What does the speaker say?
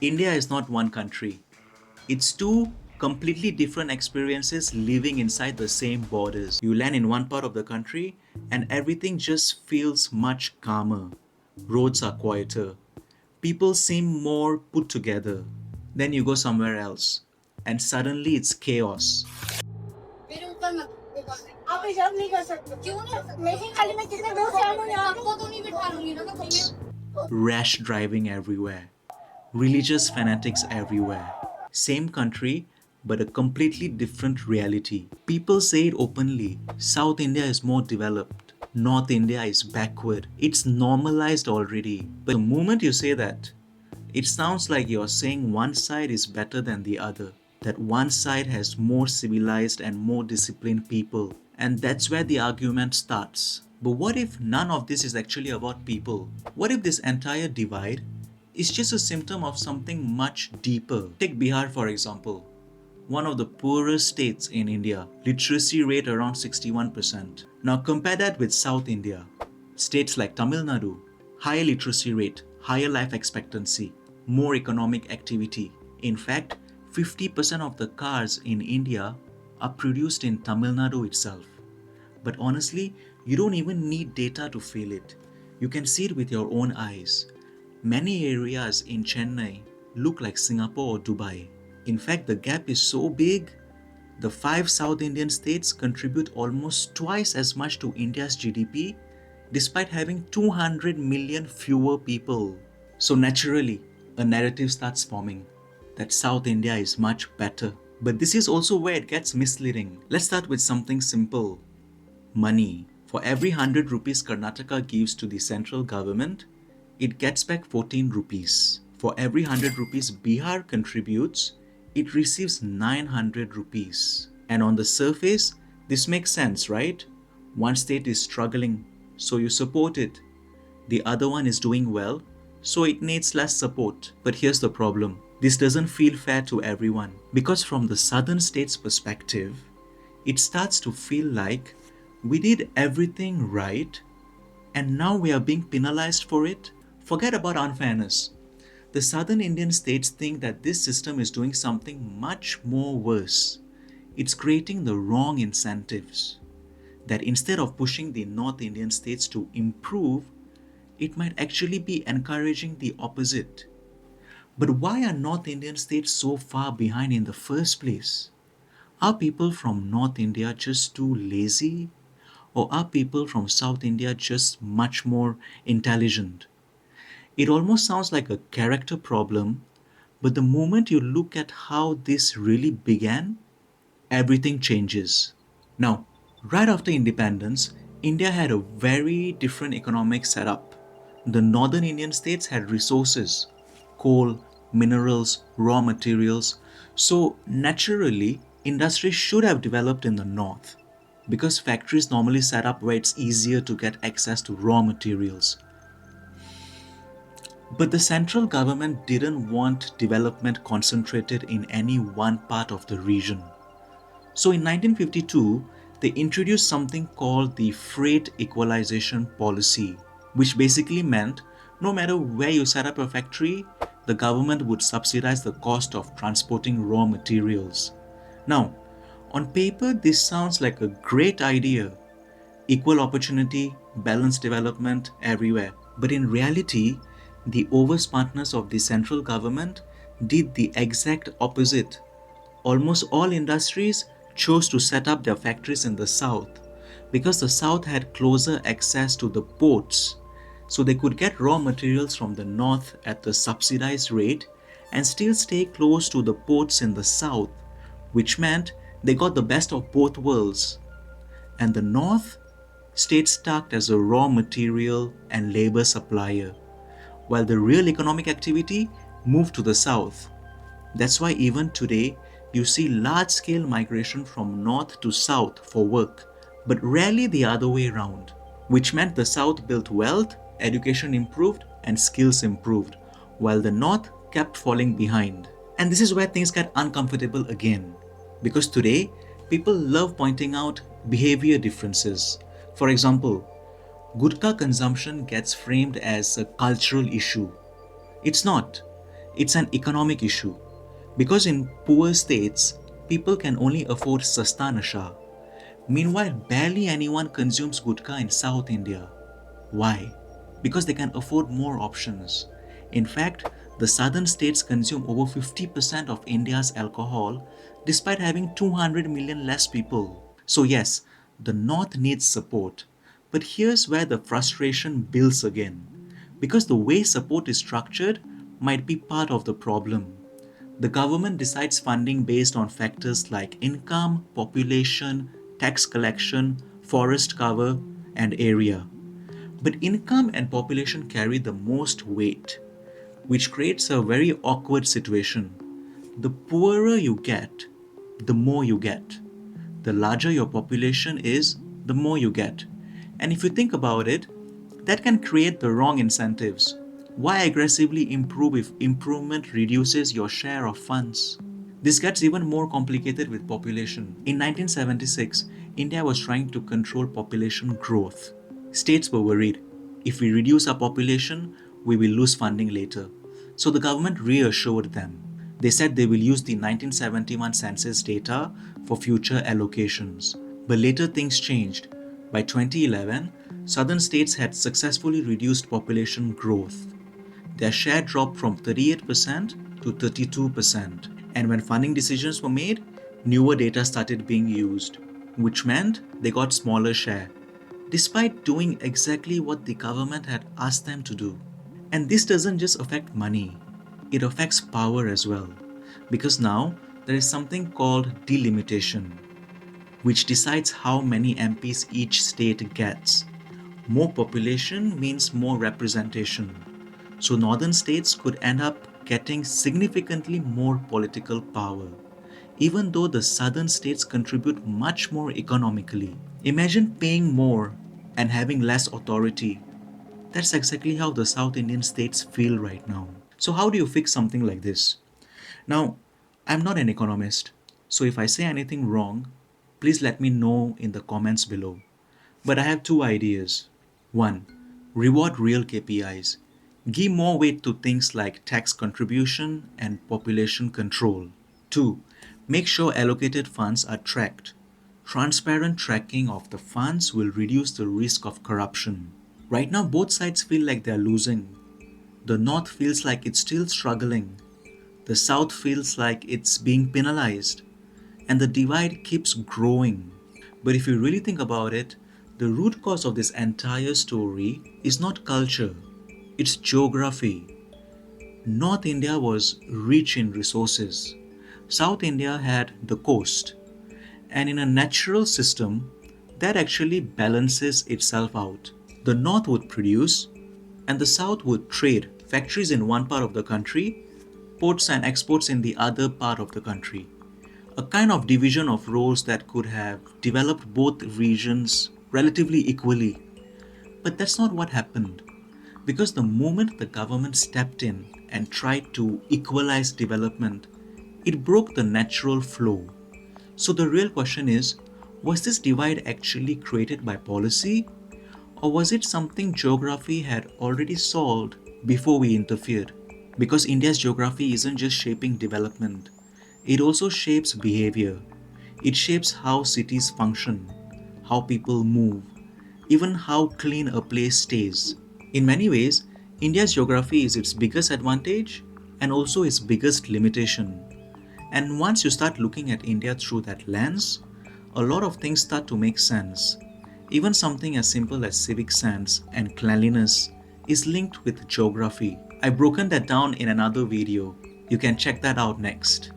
India is not one country. It's two completely different experiences living inside the same borders. You land in one part of the country and everything just feels much calmer. Roads are quieter. People seem more put together. Then you go somewhere else and suddenly it's chaos. आप reserve नहीं कर सकते क्यों नहीं मेरे खाली मैं कितने दोस्त हैं मुझे आपको तो नहीं बिठा लूंगी ना मैं भैया Rash driving everywhere. Religious fanatics everywhere. Same country, but a completely different reality. People say it openly. South India is more developed. North India is backward. It's normalized already. But the moment you say that, it sounds like you're saying one side is better than the other. That one side has more civilized and more disciplined people. And that's where the argument starts. But what if none of this is actually about people? What if this entire divide is just a symptom of something much deeper? Take Bihar for example, one of the poorest states in India, literacy rate around 61%. Now compare that with South India. States like Tamil Nadu, higher literacy rate, higher life expectancy, more economic activity. In fact, 50% of the cars in India are produced in Tamil Nadu itself. But honestly, you don't even need data to feel it. You can see it with your own eyes. Many areas in Chennai look like Singapore or Dubai. In fact, the gap is so big, the five South Indian states contribute almost twice as much to India's GDP despite having 200 million fewer people. So naturally, a narrative starts forming that South India is much better. But this is also where it gets misleading. Let's start with something simple. Money. For every 100 rupees Karnataka gives to the central government, it gets back 14 rupees. For every 100 rupees Bihar contributes, it receives 900 rupees. And on the surface, this makes sense, right? One state is struggling, so you support it. The other one is doing well, so it needs less support. But here's the problem. This doesn't feel fair to everyone because from the southern state's perspective, it starts to feel like we did everything right and now we are being penalized for it. Forget about unfairness. The southern Indian states think that this system is doing something much more worse. It's creating the wrong incentives. That instead of pushing the North Indian states to improve, it might actually be encouraging the opposite. But why are North Indian states so far behind in the first place? Are people from North India just too lazy? Or are people from South India just much more intelligent? It almost sounds like a character problem, but the moment you look at how this really began, everything changes. Now, right after independence, India had a very different economic setup. The northern Indian states had resources, coal, minerals, raw materials, so naturally, industry should have developed in the north because factories normally set up where it's easier to get access to raw materials. But the central government didn't want development concentrated in any one part of the region. So in 1952, they introduced something called the Freight Equalisation Policy, which basically meant no matter where you set up a factory, the government would subsidize the cost of transporting raw materials. Now, on paper, this sounds like a great idea, equal opportunity, balanced development everywhere. But in reality, the oversmartness of the central government did the exact opposite. Almost all industries chose to set up their factories in the south because the south had closer access to the ports, so they could get raw materials from the north at the subsidized rate and still stay close to the ports in the south, which meant they got the best of both worlds. And the north stayed stuck as a raw material and labor supplier, while the real economic activity moved to the south. That's why even today, you see large scale migration from north to south for work, but rarely the other way around, which meant the south built wealth, education improved, and skills improved, while the north kept falling behind. And this is where things get uncomfortable again, because today, people love pointing out behavior differences. For example, Gutka consumption gets framed as a cultural issue. It's not. It's an economic issue. Because in poor states, people can only afford sasta nasha. Meanwhile, barely anyone consumes gutka in South India. Why? Because they can afford more options. In fact, the southern states consume over 50% of India's alcohol despite having 200 million less people. So, yes, the north needs support. But here's where the frustration builds again. Because the way support is structured might be part of the problem. The government decides funding based on factors like income, population, tax collection, forest cover, and area. But income and population carry the most weight, which creates a very awkward situation. The poorer you get, the more you get. The larger your population is, the more you get. And if you think about it, that can create the wrong incentives. Why aggressively improve if improvement reduces your share of funds? This gets even more complicated with population. In 1976, India was trying to control population growth. States were worried if we reduce our population, we will lose funding later. So the government reassured them. They said they will use the 1971 census data for future allocations. But later things changed. By 2011, southern states had successfully reduced population growth. Their share dropped from 38% to 32%. And when funding decisions were made, newer data started being used, which meant they got smaller share, despite doing exactly what the government had asked them to do. And this doesn't just affect money, it affects power as well. Because now there is something called delimitation, which decides how many MPs each state gets. More population means more representation. So northern states could end up getting significantly more political power, even though the southern states contribute much more economically. Imagine paying more and having less authority. That's exactly how the South Indian states feel right now. So, how do you fix something like this? Now, I'm not an economist, so if I say anything wrong, please let me know in the comments below. But I have two ideas. One, reward real KPIs. Give more weight to things like tax contribution and population control. Two, make sure allocated funds are tracked. Transparent tracking of the funds will reduce the risk of corruption. Right now, both sides feel like they're losing. The North feels like it's still struggling. The South feels like it's being penalized. And the divide keeps growing. But if you really think about it, the root cause of this entire story is not culture, it's geography. North India was rich in resources. South India had the coast. And in a natural system, that actually balances itself out. The North would produce, and the South would trade factories in one part of the country, ports and exports in the other part of the country. A kind of division of roles that could have developed both regions relatively equally. But that's not what happened. Because the moment the government stepped in and tried to equalize development, it broke the natural flow. So the real question is, was this divide actually created by policy? Or was it something geography had already solved before we interfered? Because India's geography isn't just shaping development, it also shapes behavior. It shapes how cities function, how people move, even how clean a place stays. In many ways, India's geography is its biggest advantage and also its biggest limitation. And once you start looking at India through that lens, a lot of things start to make sense. Even something as simple as civic sense and cleanliness is linked with geography. I've broken that down in another video. You can check that out next.